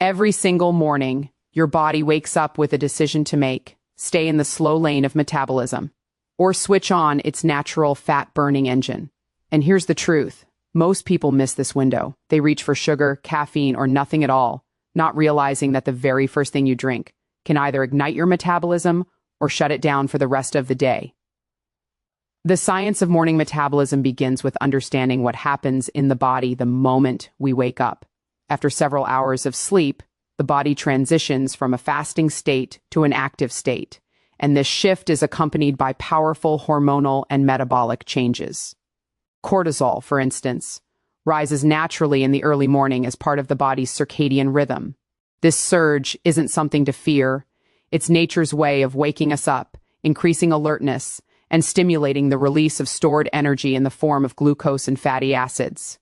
Every single morning, your body wakes up with a decision to make: stay in the slow lane of metabolism, or switch on its natural fat-burning engine. And here's the truth. Most people miss this window. They reach for sugar, caffeine, or nothing at all, not realizing that the very first thing you drink can either ignite your metabolism or shut it down for the rest of the day. The science of morning metabolism begins with understanding what happens in the body the moment we wake up. After several hours of sleep, the body transitions from a fasting state to an active state, and this shift is accompanied by powerful hormonal and metabolic changes. Cortisol, for instance, rises naturally in the early morning as part of the body's circadian rhythm. This surge isn't something to fear. It's nature's way of waking us up, increasing alertness, and stimulating the release of stored energy in the form of glucose and fatty acids.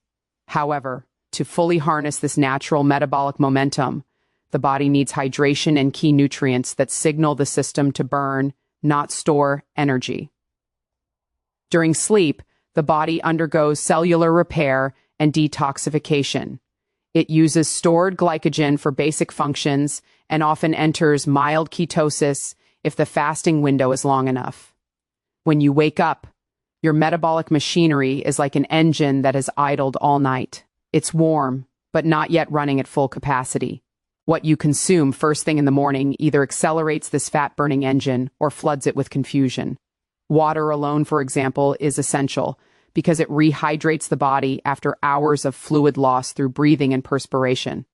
However, to fully harness this natural metabolic momentum, the body needs hydration and key nutrients that signal the system to burn, not store, energy. During sleep, the body undergoes cellular repair and detoxification. It uses stored glycogen for basic functions and often enters mild ketosis if the fasting window is long enough. When you wake up, your metabolic machinery is like an engine that has idled all night. It's warm, but not yet running at full capacity. What you consume first thing in the morning either accelerates this fat-burning engine or floods it with confusion. Water alone, for example, is essential because it rehydrates the body after hours of fluid loss through breathing and perspiration.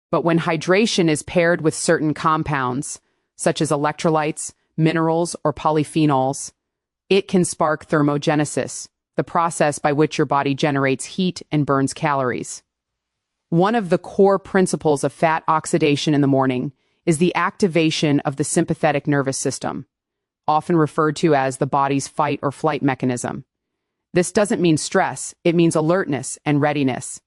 But when hydration is paired with certain compounds, such as electrolytes, minerals, or polyphenols, it can spark thermogenesis, the process by which your body generates heat and burns calories. One of the core principles of fat oxidation in the morning is the activation of the sympathetic nervous system, often referred to as the body's fight or flight mechanism. This doesn't mean stress, it means alertness and readiness.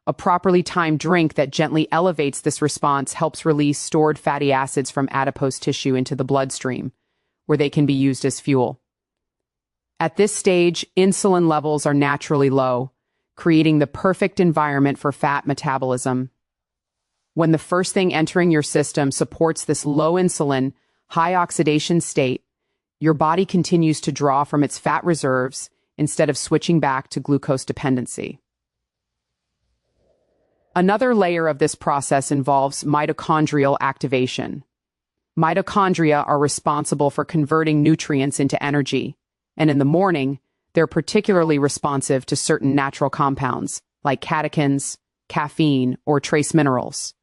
A properly timed drink that gently elevates this response helps release stored fatty acids from adipose tissue into the bloodstream, where they can be used as fuel. At this stage, insulin levels are naturally low, creating the perfect environment for fat metabolism. When the first thing entering your system supports this low insulin, high oxidation state, your body continues to draw from its fat reserves instead of switching back to glucose dependency. Another layer of this process involves mitochondrial activation. Mitochondria are responsible for converting nutrients into energy, and in the morning, they're particularly responsive to certain natural compounds, like catechins, caffeine, or trace minerals.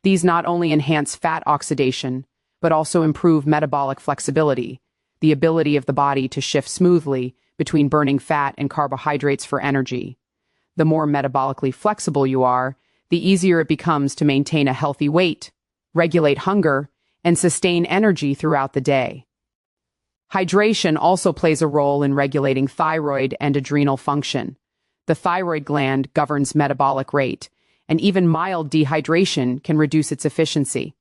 These not only enhance fat oxidation, but also improve metabolic flexibility, the ability of the body to shift smoothly between burning fat and carbohydrates for energy. The more metabolically flexible you are, the easier it becomes to maintain a healthy weight, regulate hunger, and sustain energy throughout the day. Hydration also plays a role in regulating thyroid and adrenal function. The thyroid gland governs metabolic rate, and even mild dehydration can reduce its efficiency.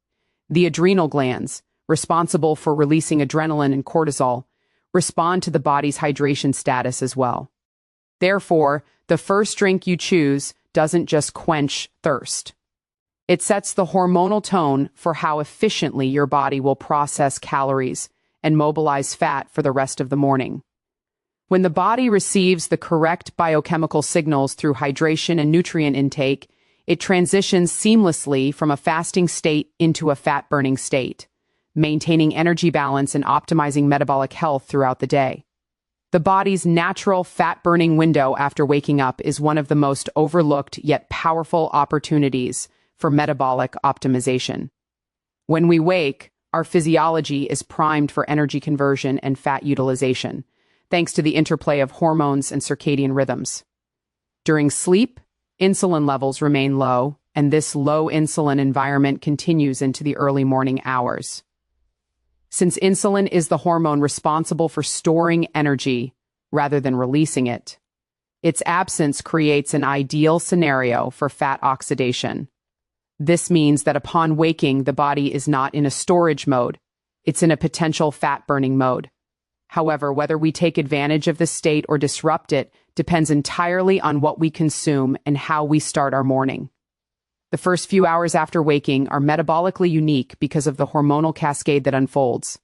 The adrenal glands, responsible for releasing adrenaline and cortisol, respond to the body's hydration status as well. Therefore, the first drink you choose doesn't just quench thirst. It sets the hormonal tone for how efficiently your body will process calories and mobilize fat for the rest of the morning. When the body receives the correct biochemical signals through hydration and nutrient intake, it transitions seamlessly from a fasting state into a fat-burning state, maintaining energy balance and optimizing metabolic health throughout the day. The body's natural fat-burning window after waking up is one of the most overlooked yet powerful opportunities for metabolic optimization. When we wake, our physiology is primed for energy conversion and fat utilization, thanks to the interplay of hormones and circadian rhythms. During sleep, insulin levels remain low, and this low insulin environment continues into the early morning hours. Since insulin is the hormone responsible for storing energy rather than releasing it, its absence creates an ideal scenario for fat oxidation. This means that upon waking, the body is not in a storage mode, it's in a potential fat-burning mode. However, whether we take advantage of this state or disrupt it depends entirely on what we consume and how we start our morning. The first few hours after waking are metabolically unique because of the hormonal cascade that unfolds.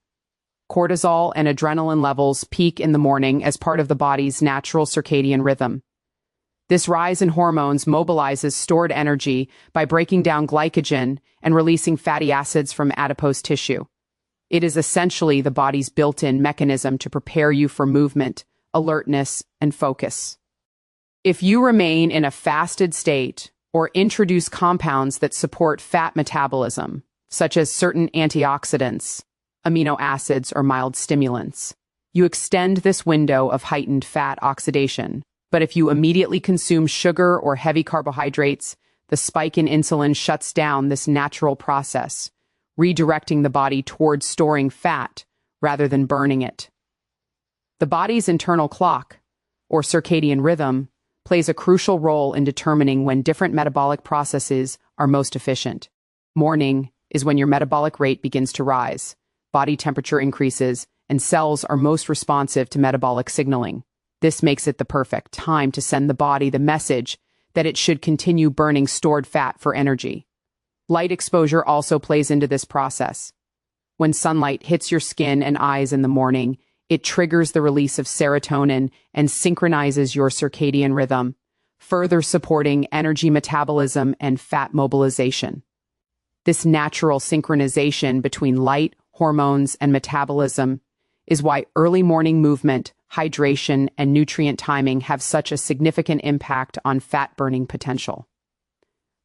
Cortisol and adrenaline levels peak in the morning as part of the body's natural circadian rhythm. This rise in hormones mobilizes stored energy by breaking down glycogen and releasing fatty acids from adipose tissue. It is essentially the body's built-in mechanism to prepare you for movement, alertness, and focus. If you remain in a fasted state or introduce compounds that support fat metabolism, such as certain antioxidants, amino acids, or mild stimulants, you extend this window of heightened fat oxidation. But if you immediately consume sugar or heavy carbohydrates, the spike in insulin shuts down this natural process, redirecting the body towards storing fat rather than burning it. The body's internal clock, or circadian rhythm, plays a crucial role in determining when different metabolic processes are most efficient. Morning is when your metabolic rate begins to rise, body temperature increases, and cells are most responsive to metabolic signaling. This makes it the perfect time to send the body the message that it should continue burning stored fat for energy. Light exposure also plays into this process. When sunlight hits your skin and eyes in the morning, it triggers the release of serotonin and synchronizes your circadian rhythm, further supporting energy metabolism and fat mobilization. This natural synchronization between light, hormones, and metabolism is why early morning movement, hydration, and nutrient timing have such a significant impact on fat-burning potential.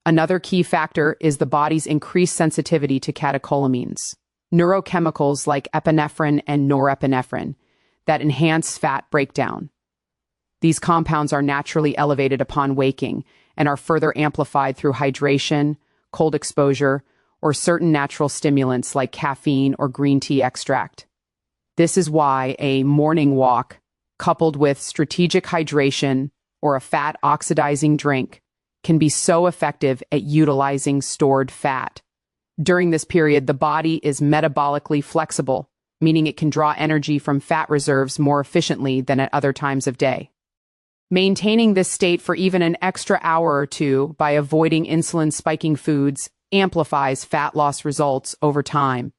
Another key factor is the body's increased sensitivity to catecholamines, neurochemicals like epinephrine and norepinephrine that enhance fat breakdown. These compounds are naturally elevated upon waking and are further amplified through hydration, cold exposure, or certain natural stimulants like caffeine or green tea extract. This is why a morning walk, coupled with strategic hydration or a fat-oxidizing drink, can be so effective at utilizing stored fat. During this period, the body is metabolically flexible, meaning it can draw energy from fat reserves more efficiently than at other times of day. Maintaining this state for even an extra hour or two by avoiding insulin-spiking foods amplifies fat loss results over time.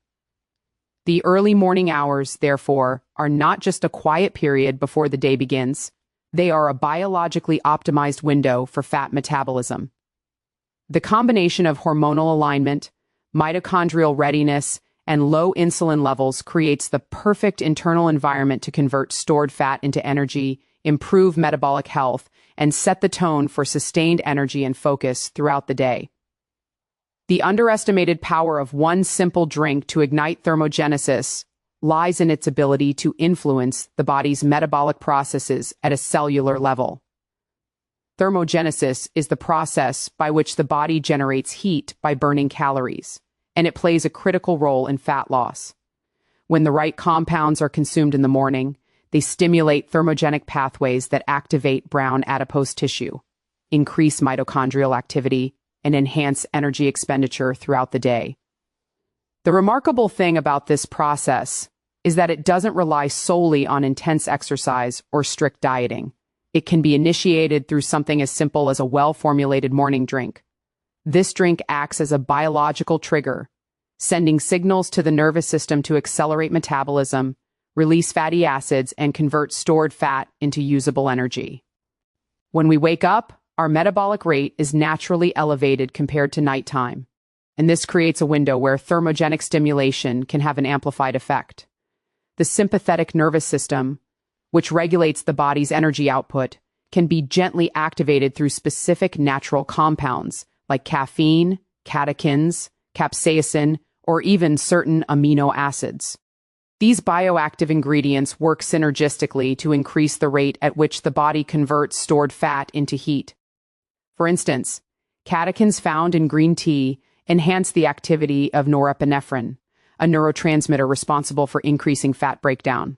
The early morning hours, therefore, are not just a quiet period before the day begins. They are a biologically optimized window for fat metabolism. The combination of hormonal alignment, mitochondrial readiness, and low insulin levels creates the perfect internal environment to convert stored fat into energy, improve metabolic health, and set the tone for sustained energy and focus throughout the day. The underestimated power of one simple drink to ignite thermogenesis lies in its ability to influence the body's metabolic processes at a cellular level. Thermogenesis is the process by which the body generates heat by burning calories, and it plays a critical role in fat loss. When the right compounds are consumed in the morning, they stimulate thermogenic pathways that activate brown adipose tissue, increase mitochondrial activity, and enhance energy expenditure throughout the day. The remarkable thing about this process is that it doesn't rely solely on intense exercise or strict dieting. It can be initiated through something as simple as a well-formulated morning drink. This drink acts as a biological trigger, sending signals to the nervous system to accelerate metabolism, release fatty acids, and convert stored fat into usable energy. When we wake up, our metabolic rate is naturally elevated compared to nighttime, and this creates a window where thermogenic stimulation can have an amplified effect. The sympathetic nervous system, which regulates the body's energy output, can be gently activated through specific natural compounds like caffeine, catechins, capsaicin, or even certain amino acids. These bioactive ingredients work synergistically to increase the rate at which the body converts stored fat into heat. For instance, catechins found in green tea enhance the activity of norepinephrine, a neurotransmitter responsible for increasing fat breakdown.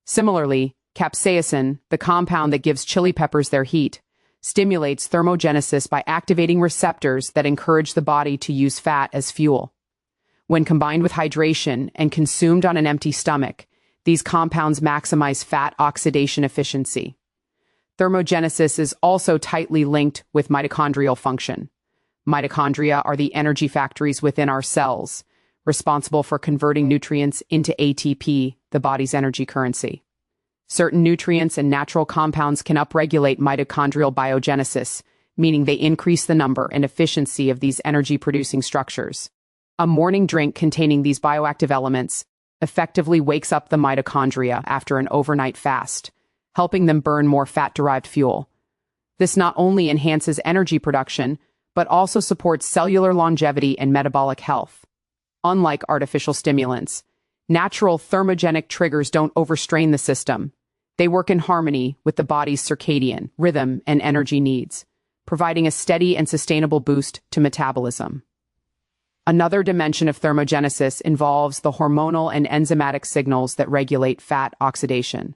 Similarly, capsaicin, the compound that gives chili peppers their heat, stimulates thermogenesis by activating receptors that encourage the body to use fat as fuel. When combined with hydration and consumed on an empty stomach, these compounds maximize fat oxidation efficiency. Thermogenesis is also tightly linked with mitochondrial function. Mitochondria are the energy factories within our cells, responsible for converting nutrients into ATP, the body's energy currency. Certain nutrients and natural compounds can upregulate mitochondrial biogenesis, meaning they increase the number and efficiency of these energy-producing structures. A morning drink containing these bioactive elements effectively wakes up the mitochondria after an overnight fast, helping them burn more fat-derived fuel. This not only enhances energy production, but also supports cellular longevity and metabolic health. Unlike artificial stimulants, natural thermogenic triggers don't overstrain the system. They work in harmony with the body's circadian rhythm and energy needs, providing a steady and sustainable boost to metabolism. Another dimension of thermogenesis involves the hormonal and enzymatic signals that regulate fat oxidation.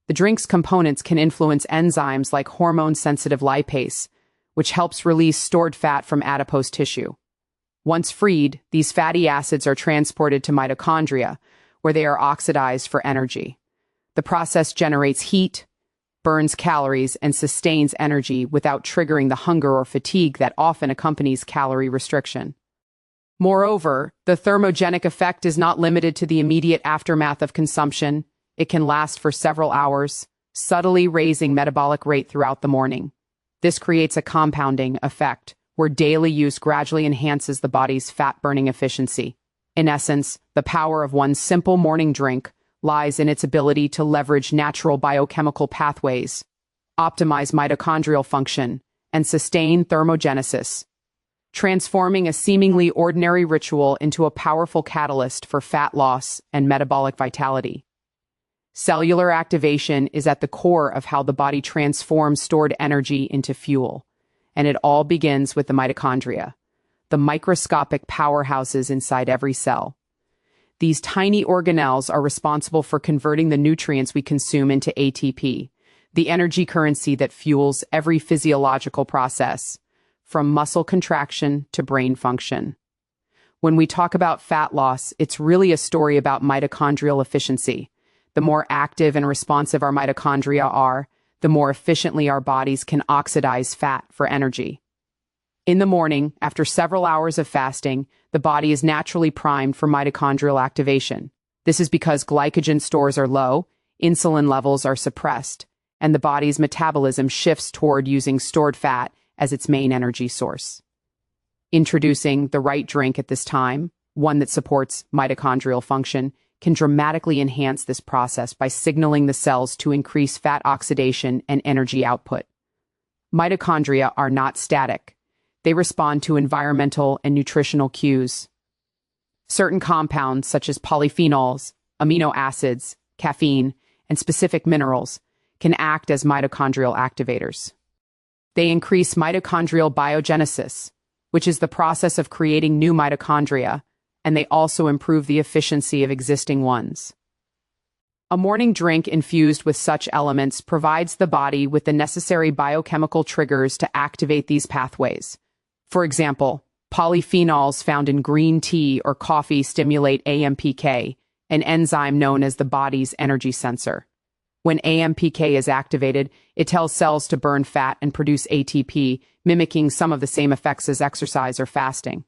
The drink's components can influence enzymes like hormone-sensitive lipase, which helps release stored fat from adipose tissue. Once freed, these fatty acids are transported to mitochondria, where they are oxidized for energy. The process generates heat, burns calories, and sustains energy without triggering the hunger or fatigue that often accompanies calorie restriction. Moreover, the thermogenic effect is not limited to the immediate aftermath of consumption. It can last for several hours, subtly raising metabolic rate throughout the morning. This creates a compounding effect, where daily use gradually enhances the body's fat-burning efficiency. In essence, the power of one simple morning drink lies in its ability to leverage natural biochemical pathways, optimize mitochondrial function, and sustain thermogenesis, transforming a seemingly ordinary ritual into a powerful catalyst for fat loss and metabolic vitality. Cellular activation is at the core of how the body transforms stored energy into fuel, and it all begins with the mitochondria, the microscopic powerhouses inside every cell. These tiny organelles are responsible for converting the nutrients we consume into ATP, the energy currency that fuels every physiological process, from muscle contraction to brain function. When we talk about fat loss, it's really a story about mitochondrial efficiency. The more active and responsive our mitochondria are, the more efficiently our bodies can oxidize fat for energy. In the morning, after several hours of fasting, the body is naturally primed for mitochondrial activation. This is because glycogen stores are low, insulin levels are suppressed, and the body's metabolism shifts toward using stored fat as its main energy source. Introducing the right drink at this time, one that supports mitochondrial function, can dramatically enhance this process by signaling the cells to increase fat oxidation and energy output. Mitochondria are not static. They respond to environmental and nutritional cues. Certain compounds, such as polyphenols, amino acids, caffeine, and specific minerals, can act as mitochondrial activators. They increase mitochondrial biogenesis, which is the process of creating new mitochondria, and they also improve the efficiency of existing ones. A morning drink infused with such elements provides the body with the necessary biochemical triggers to activate these pathways. For example, polyphenols found in green tea or coffee stimulate AMPK, an enzyme known as the body's energy sensor. When AMPK is activated, it tells cells to burn fat and produce ATP, mimicking some of the same effects as exercise or fasting.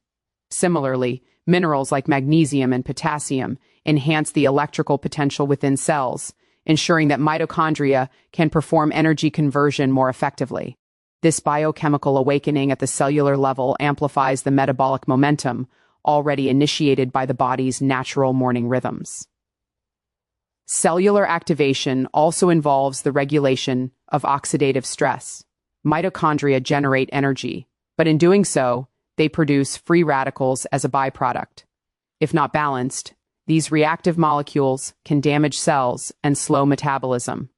Similarly, minerals like magnesium and potassium enhance the electrical potential within cells, ensuring that mitochondria can perform energy conversion more effectively. This biochemical awakening at the cellular level amplifies the metabolic momentum already initiated by the body's natural morning rhythms. Cellular activation also involves the regulation of oxidative stress. Mitochondria generate energy, but in doing so, they produce free radicals as a byproduct. If not balanced, these reactive molecules can damage cells and slow metabolism.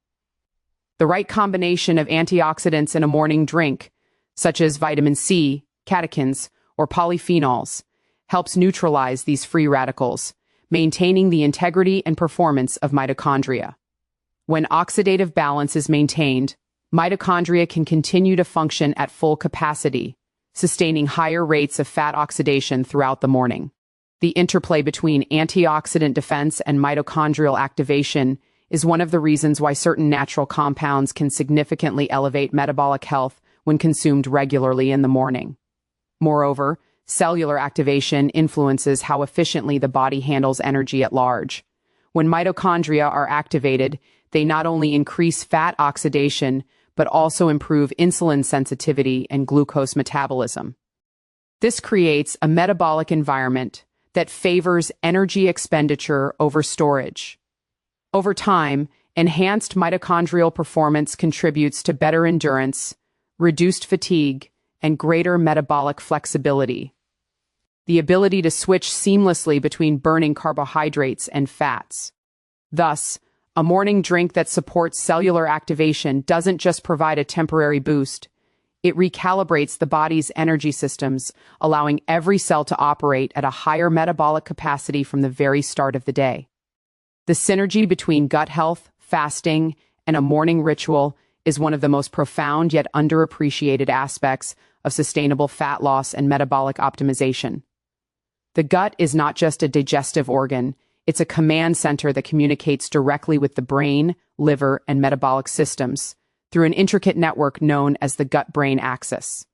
The right combination of antioxidants in a morning drink, such as vitamin C, catechins, or polyphenols, helps neutralize these free radicals, maintaining the integrity and performance of mitochondria. When oxidative balance is maintained, mitochondria can continue to function at full capacity, sustaining higher rates of fat oxidation throughout the morning. The interplay between antioxidant defense and mitochondrial activation is one of the reasons why certain natural compounds can significantly elevate metabolic health when consumed regularly in the morning. Moreover, cellular activation influences how efficiently the body handles energy at large. When mitochondria are activated, they not only increase fat oxidation, but also improve insulin sensitivity and glucose metabolism. This creates a metabolic environment that favors energy expenditure over storage. Over time, enhanced mitochondrial performance contributes to better endurance, reduced fatigue, and greater metabolic flexibility. The ability to switch seamlessly between burning carbohydrates and fats. Thus, a morning drink that supports cellular activation doesn't just provide a temporary boost, it recalibrates the body's energy systems, allowing every cell to operate at a higher metabolic capacity from the very start of the day. The synergy between gut health, fasting, and a morning ritual is one of the most profound yet underappreciated aspects of sustainable fat loss and metabolic optimization. The gut is not just a digestive organ, it's a command center that communicates directly with the brain, liver, and metabolic systems through an intricate network known as the gut-brain axis.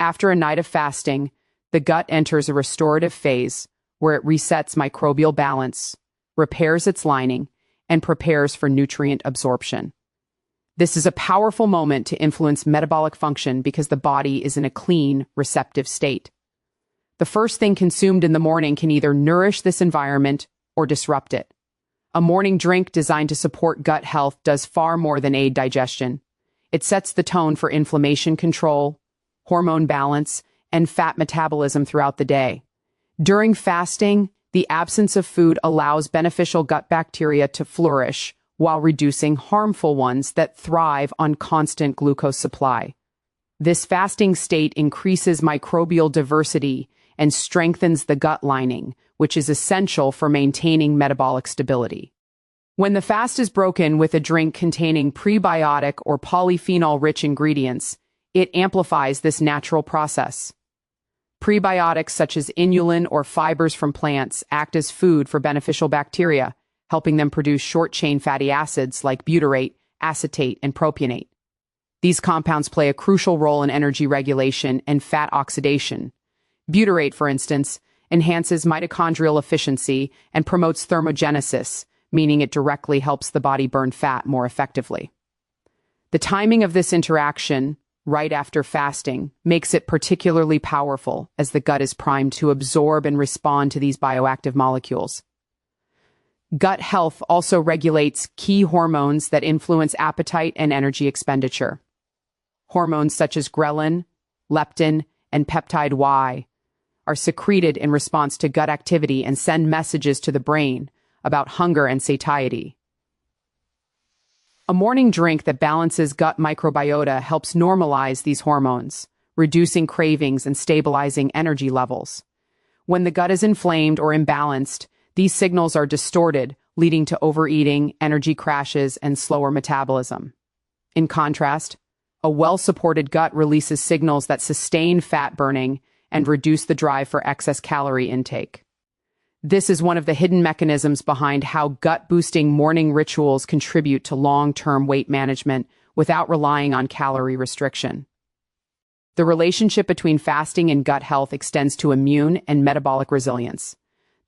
After a night of fasting, the gut enters a restorative phase where it resets microbial balance, repairs its lining, and prepares for nutrient absorption. This is a powerful moment to influence metabolic function because the body is in a clean, receptive state. The first thing consumed in the morning can either nourish this environment or disrupt it. A morning drink designed to support gut health does far more than aid digestion. It sets the tone for inflammation control, hormone balance, and fat metabolism throughout the day. During fasting, the absence of food allows beneficial gut bacteria to flourish while reducing harmful ones that thrive on constant glucose supply. This fasting state increases microbial diversity and strengthens the gut lining, which is essential for maintaining metabolic stability. When the fast is broken with a drink containing prebiotic or polyphenol-rich ingredients, it amplifies this natural process. Prebiotics such as inulin or fibers from plants act as food for beneficial bacteria, helping them produce short-chain fatty acids like butyrate, acetate, and propionate. These compounds play a crucial role in energy regulation and fat oxidation. Butyrate, for instance, enhances mitochondrial efficiency and promotes thermogenesis, meaning it directly helps the body burn fat more effectively. The timing of this interaction, right after fasting, makes it particularly powerful as the gut is primed to absorb and respond to these bioactive molecules. Gut health also regulates key hormones that influence appetite and energy expenditure. Hormones such as ghrelin, leptin, and peptide Y are secreted in response to gut activity and send messages to the brain about hunger and satiety. A morning drink that balances gut microbiota helps normalize these hormones, reducing cravings and stabilizing energy levels. When the gut is inflamed or imbalanced, these signals are distorted, leading to overeating, energy crashes, and slower metabolism. In contrast, a well-supported gut releases signals that sustain fat burning and reduce the drive for excess calorie intake. This is one of the hidden mechanisms behind how gut-boosting morning rituals contribute to long-term weight management without relying on calorie restriction. The relationship between fasting and gut health extends to immune and metabolic resilience.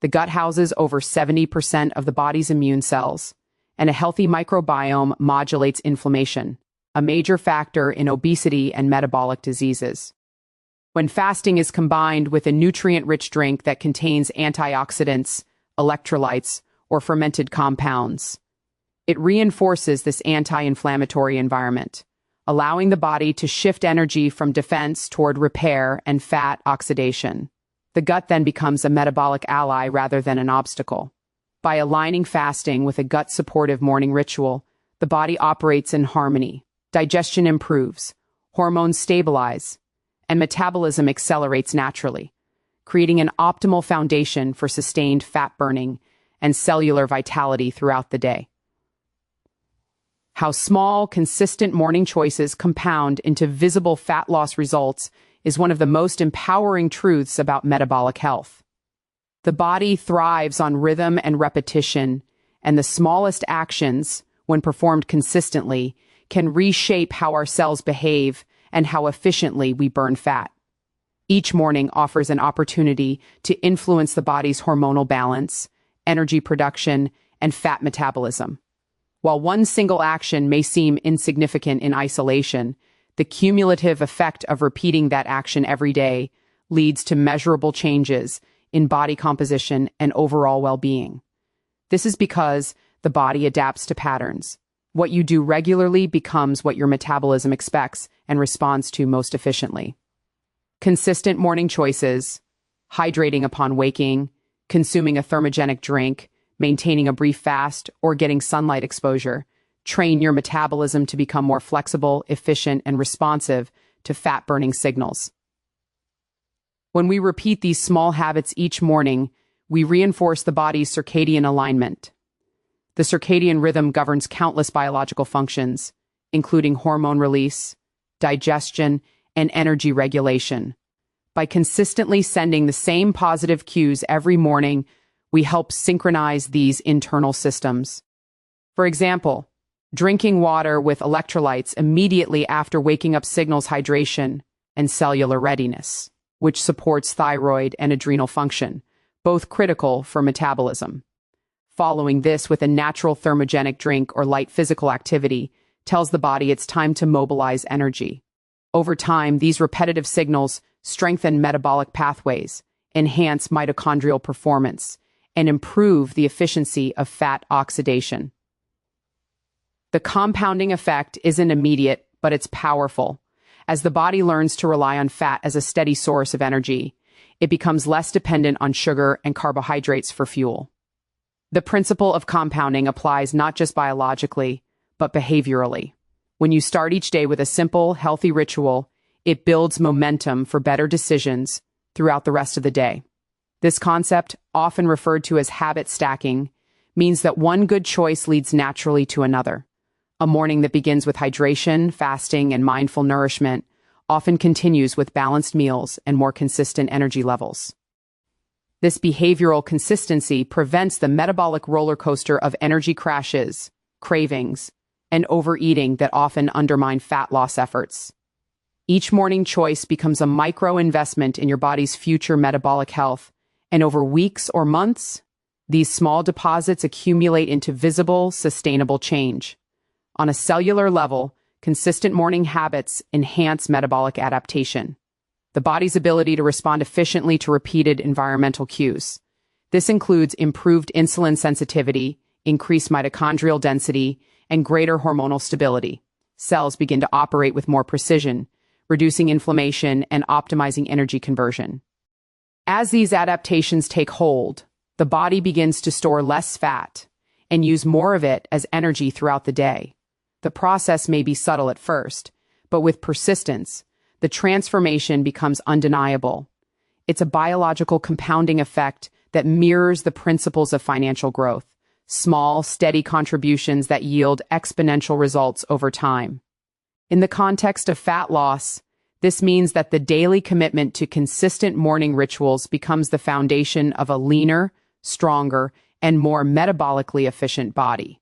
The gut houses over 70% of the body's immune cells, and a healthy microbiome modulates inflammation, a major factor in obesity and metabolic diseases. When fasting is combined with a nutrient-rich drink that contains antioxidants, electrolytes, or fermented compounds, it reinforces this anti-inflammatory environment, allowing the body to shift energy from defense toward repair and fat oxidation. The gut then becomes a metabolic ally rather than an obstacle. By aligning fasting with a gut-supportive morning ritual, the body operates in harmony, digestion improves, hormones stabilize, and metabolism accelerates naturally, creating an optimal foundation for sustained fat burning and cellular vitality throughout the day. How small, consistent morning choices compound into visible fat loss results is one of the most empowering truths about metabolic health. The body thrives on rhythm and repetition, and the smallest actions, when performed consistently, can reshape how our cells behave and how efficiently we burn fat. Each morning offers an opportunity to influence the body's hormonal balance, energy production, and fat metabolism. While one single action may seem insignificant in isolation, the cumulative effect of repeating that action every day leads to measurable changes in body composition and overall well-being. This is because the body adapts to patterns. What you do regularly becomes what your metabolism expects and responds to most efficiently. Consistent morning choices, hydrating upon waking, consuming a thermogenic drink, maintaining a brief fast, or getting sunlight exposure, train your metabolism to become more flexible, efficient, and responsive to fat-burning signals. When we repeat these small habits each morning, we reinforce the body's circadian alignment. The circadian rhythm governs countless biological functions, including hormone release, digestion, and energy regulation. By consistently sending the same positive cues every morning, we help synchronize these internal systems. For example, drinking water with electrolytes immediately after waking up signals hydration and cellular readiness, which supports thyroid and adrenal function, both critical for metabolism. Following this with a natural thermogenic drink or light physical activity tells the body it's time to mobilize energy. Over time, these repetitive signals strengthen metabolic pathways, enhance mitochondrial performance, and improve the efficiency of fat oxidation. The compounding effect isn't immediate, but it's powerful. As the body learns to rely on fat as a steady source of energy, it becomes less dependent on sugar and carbohydrates for fuel. The principle of compounding applies not just biologically, but behaviorally. When you start each day with a simple, healthy ritual, it builds momentum for better decisions throughout the rest of the day. This concept, often referred to as habit stacking, means that one good choice leads naturally to another. A morning that begins with hydration, fasting, and mindful nourishment often continues with balanced meals and more consistent energy levels. This behavioral consistency prevents the metabolic roller coaster of energy crashes, cravings, and overeating that often undermine fat loss efforts. Each morning choice becomes a micro investment in your body's future metabolic health, and over weeks or months, these small deposits accumulate into visible, sustainable change. On a cellular level, consistent morning habits enhance metabolic adaptation, the body's ability to respond efficiently to repeated environmental cues. This includes improved insulin sensitivity, increased mitochondrial density, and greater hormonal stability. Cells begin to operate with more precision, reducing inflammation and optimizing energy conversion. As these adaptations take hold, the body begins to store less fat and use more of it as energy throughout the day. The process may be subtle at first, but with persistence, the transformation becomes undeniable. It's a biological compounding effect that mirrors the principles of financial growth. Small, steady contributions that yield exponential results over time. In the context of fat loss, this means that the daily commitment to consistent morning rituals becomes the foundation of a leaner, stronger, and more metabolically efficient body.